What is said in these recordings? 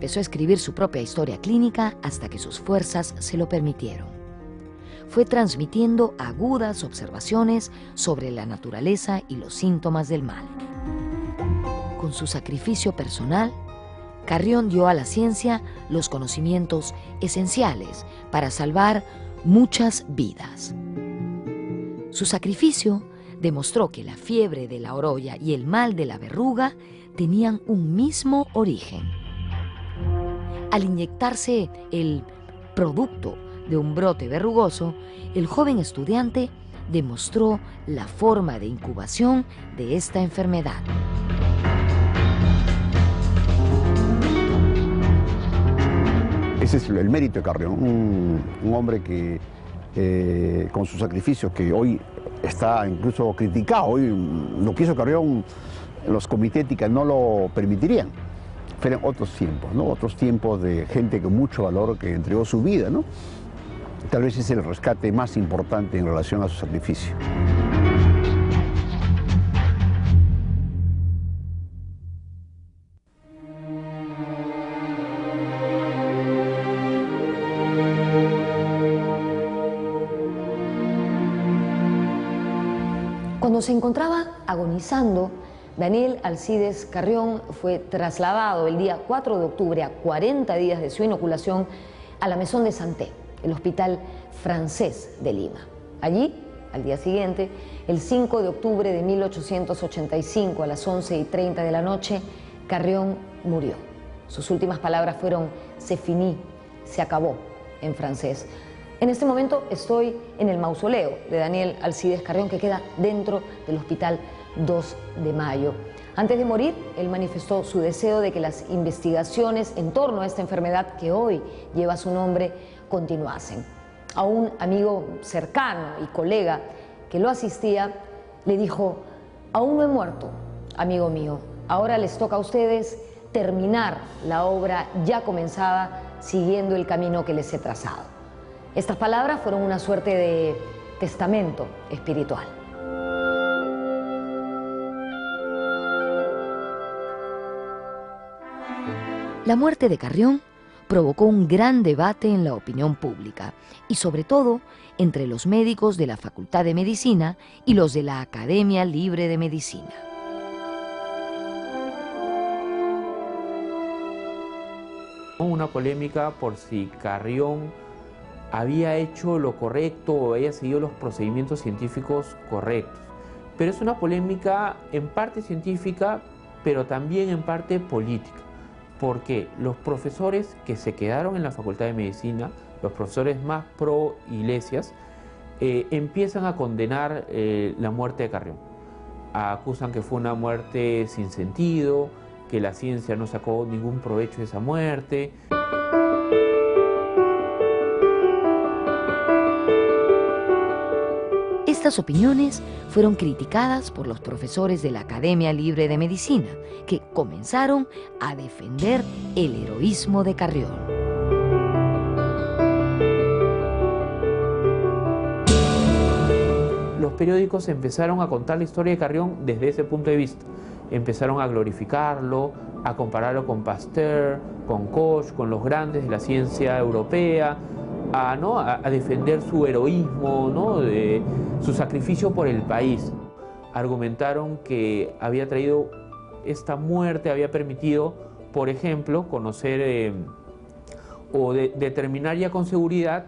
empezó a escribir su propia historia clínica hasta que sus fuerzas se lo permitieron. Fue transmitiendo agudas observaciones sobre la naturaleza y los síntomas del mal. Con su sacrificio personal, Carrión dio a la ciencia los conocimientos esenciales para salvar muchas vidas. Su sacrificio demostró que la fiebre de la orolla y el mal de la verruga tenían un mismo origen. Al inyectarse el producto de un brote verrugoso, el joven estudiante demostró la forma de incubación de esta enfermedad. Ese es el mérito de Carrión, un hombre que con sus sacrificios, que hoy está incluso criticado. Hoy lo que hizo Carrión, los comités ética no lo permitirían. Fueron otros tiempos, ¿no? Otros tiempos de gente con mucho valor que entregó su vida, ¿no? Tal vez es el rescate más importante en relación a su sacrificio. Cuando se encontraba agonizando, Daniel Alcides Carrión fue trasladado el día 4 de octubre, a 40 días de su inoculación, a la Maison de Santé, el hospital francés de Lima. Allí, al día siguiente, el 5 de octubre de 1885, a las 11:30 de la noche, Carrión murió. Sus últimas palabras fueron "c'est fini", se acabó, en francés. En este momento estoy en el mausoleo de Daniel Alcides Carrión, que queda dentro del Hospital 2 de Mayo. Antes de morir, él manifestó su deseo de que las investigaciones en torno a esta enfermedad que hoy lleva su nombre continuasen. A un amigo cercano y colega que lo asistía, le dijo: "Aún no he muerto, amigo mío. Ahora les toca a ustedes terminar la obra ya comenzada, siguiendo el camino que les he trazado". Estas palabras fueron una suerte de testamento espiritual. La muerte de Carrión provocó un gran debate en la opinión pública y sobre todo entre los médicos de la Facultad de Medicina y los de la Academia Libre de Medicina. Una polémica por si Carrión había hecho lo correcto o había seguido los procedimientos científicos correctos. Pero es una polémica en parte científica, pero también en parte política, porque los profesores que se quedaron en la Facultad de Medicina, los profesores más pro Iglesias, empiezan a condenar la muerte de Carrión. Acusan que fue una muerte sin sentido, que la ciencia no sacó ningún provecho de esa muerte. Estas opiniones fueron criticadas por los profesores de la Academia Libre de Medicina, que comenzaron a defender el heroísmo de Carrión. Los periódicos empezaron a contar la historia de Carrión desde ese punto de vista. Empezaron a glorificarlo, a compararlo con Pasteur, con Koch, con los grandes de la ciencia europea, a defender su heroísmo, ¿no? Su sacrificio por el país. Argumentaron que había traído esta muerte, había permitido, por ejemplo, conocer o determinar ya con seguridad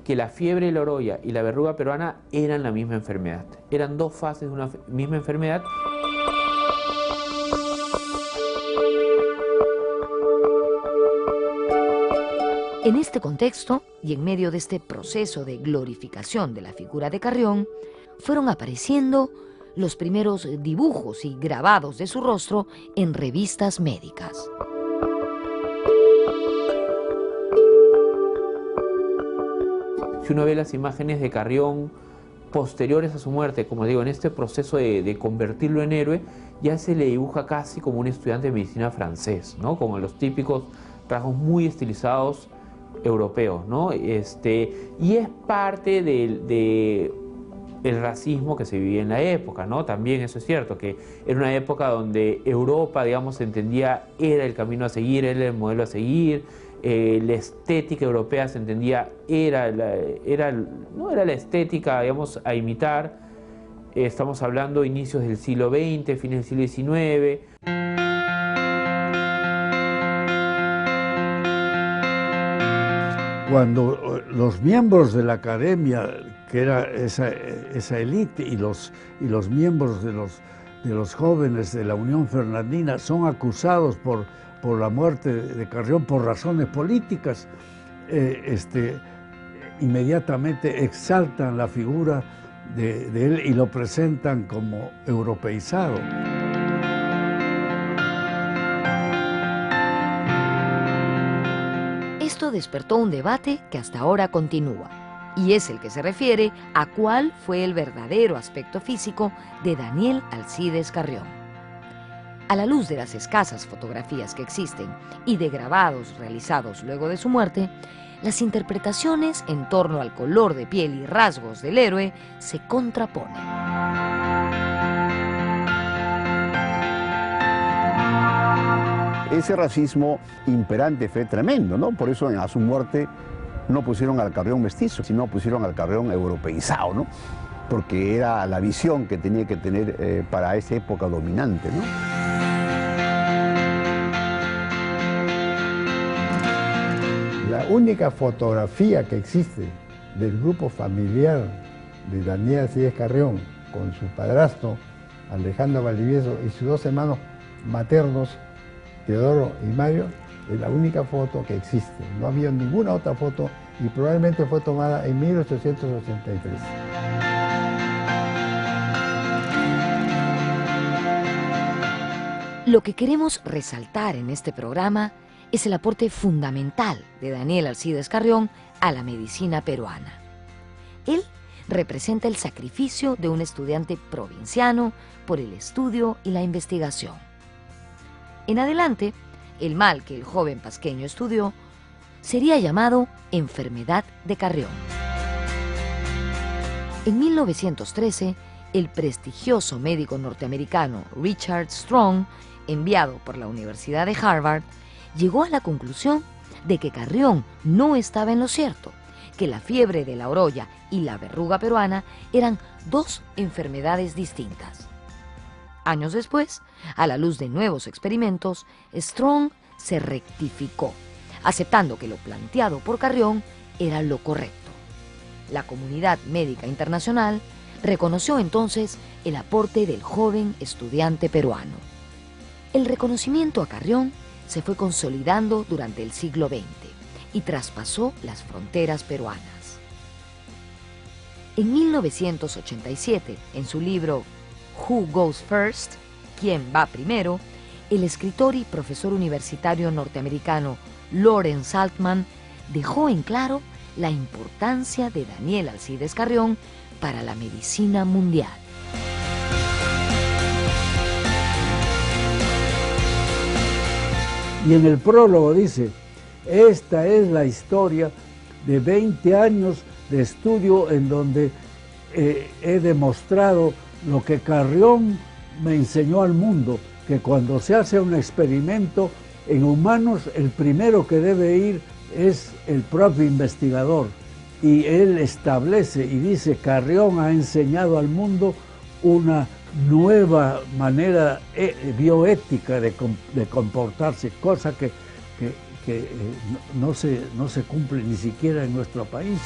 que la fiebre de la orolla y la verruga peruana eran la misma enfermedad. Eran dos fases de una misma enfermedad. En este contexto, y en medio de este proceso de glorificación de la figura de Carrión, fueron apareciendo los primeros dibujos y grabados de su rostro en revistas médicas. Si uno ve las imágenes de Carrión posteriores a su muerte, como digo, en este proceso de convertirlo en héroe, ya se le dibuja casi como un estudiante de medicina francés, ¿no? Como los típicos rasgos muy estilizados europeos, ¿no? Y es parte de el racismo que se vivía en la época, ¿no? También eso es cierto, que era una época donde Europa, digamos, se entendía, era el camino a seguir, era el modelo a seguir, la estética europea se entendía, no era la estética, digamos, a imitar. Estamos hablando de inicios del siglo XX, fines del siglo XIX. Cuando los miembros de la academia, que era esa élite, y los miembros de los jóvenes de la Unión Fernandina son acusados por la muerte de Carrión por razones políticas, inmediatamente exaltan la figura de él y lo presentan como europeizado. Esto despertó un debate que hasta ahora continúa, y es el que se refiere a cuál fue el verdadero aspecto físico de Daniel Alcides Carrión. A la luz de las escasas fotografías que existen y de grabados realizados luego de su muerte, las interpretaciones en torno al color de piel y rasgos del héroe se contraponen. Ese racismo imperante fue tremendo, ¿no? Por eso a su muerte no pusieron al Carrión mestizo, sino pusieron al Carrión europeizado, ¿no? Porque era la visión que tenía que tener para esa época dominante, ¿no? La única fotografía que existe del grupo familiar de Daniel Alcides Carrión con su padrastro Alejandro Valdivieso y sus dos hermanos maternos, Teodoro y Mario, es la única foto que existe. No había ninguna otra foto y probablemente fue tomada en 1883. Lo que queremos resaltar en este programa es el aporte fundamental de Daniel Alcides Carrión a la medicina peruana. Él representa el sacrificio de un estudiante provinciano por el estudio y la investigación. En adelante, el mal que el joven pasqueño estudió sería llamado enfermedad de Carrión. En 1913, el prestigioso médico norteamericano Richard Strong, enviado por la Universidad de Harvard, llegó a la conclusión de que Carrión no estaba en lo cierto, que la fiebre de la orolla y la verruga peruana eran dos enfermedades distintas. Años después, a la luz de nuevos experimentos, Strong se rectificó, aceptando que lo planteado por Carrión era lo correcto. La comunidad médica internacional reconoció entonces el aporte del joven estudiante peruano. El reconocimiento a Carrión se fue consolidando durante el siglo XX y traspasó las fronteras peruanas. En 1987, en su libro Who Goes First? ¿Quién va primero?, el escritor y profesor universitario norteamericano Lawrence Altman dejó en claro la importancia de Daniel Alcides Carrión para la medicina mundial. Y en el prólogo dice: esta es la historia de 20 años de estudio en donde he demostrado lo que Carrión me enseñó al mundo, que cuando se hace un experimento en humanos, el primero que debe ir es el propio investigador. Y él establece y dice: Carrión ha enseñado al mundo una nueva manera bioética de comportarse, cosa que no se cumple ni siquiera en nuestro país.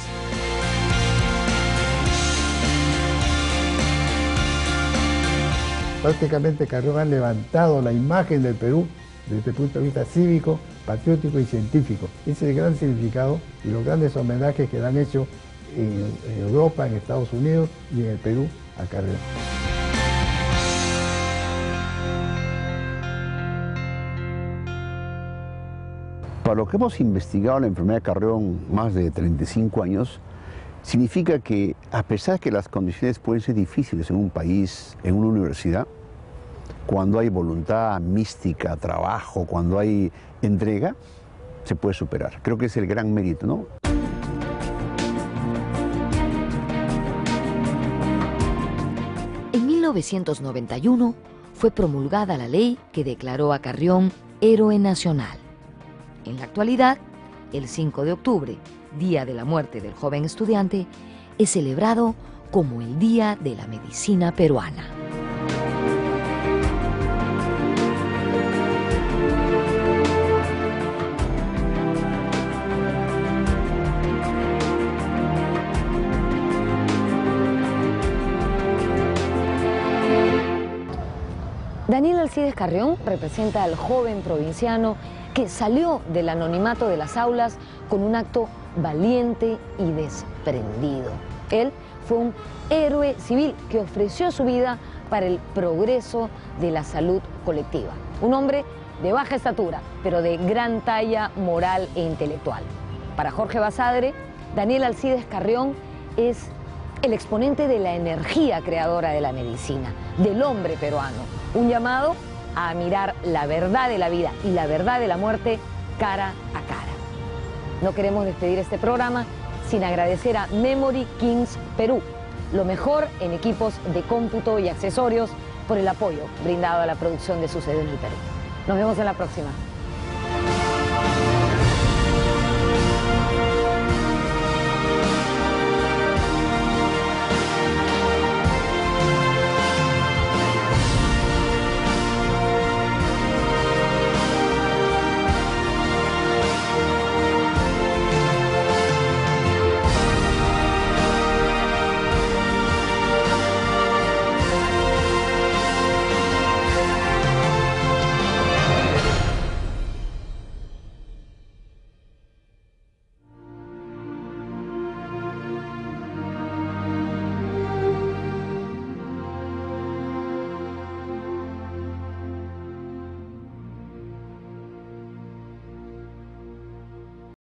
Prácticamente Carrión ha levantado la imagen del Perú desde el punto de vista cívico, patriótico y científico. Ese es el gran significado y los grandes homenajes que le han hecho en Europa, en Estados Unidos y en el Perú a Carrión. Para lo que hemos investigado la enfermedad de Carrión más de 35 años, significa que a pesar que las condiciones pueden ser difíciles en un país, en una universidad, cuando hay voluntad mística, trabajo, cuando hay entrega, se puede superar. Creo que es el gran mérito, ¿no? 1991 fue promulgada la ley que declaró a Carrión héroe nacional. En la actualidad, el 5 de octubre, día de la muerte del joven estudiante, es celebrado como el Día de la Medicina Peruana. Daniel Alcides Carrión representa al joven provinciano que salió del anonimato de las aulas con un acto valiente y desprendido. Él fue un héroe civil que ofreció su vida para el progreso de la salud colectiva. Un hombre de baja estatura, pero de gran talla moral e intelectual. Para Jorge Basadre, Daniel Alcides Carrión es el exponente de la energía creadora de la medicina, del hombre peruano. Un llamado a mirar la verdad de la vida y la verdad de la muerte cara a cara. No queremos despedir este programa sin agradecer a Memory Kings Perú, lo mejor en equipos de cómputo y accesorios, por el apoyo brindado a la producción de Sucede en el Perú. Nos vemos en la próxima.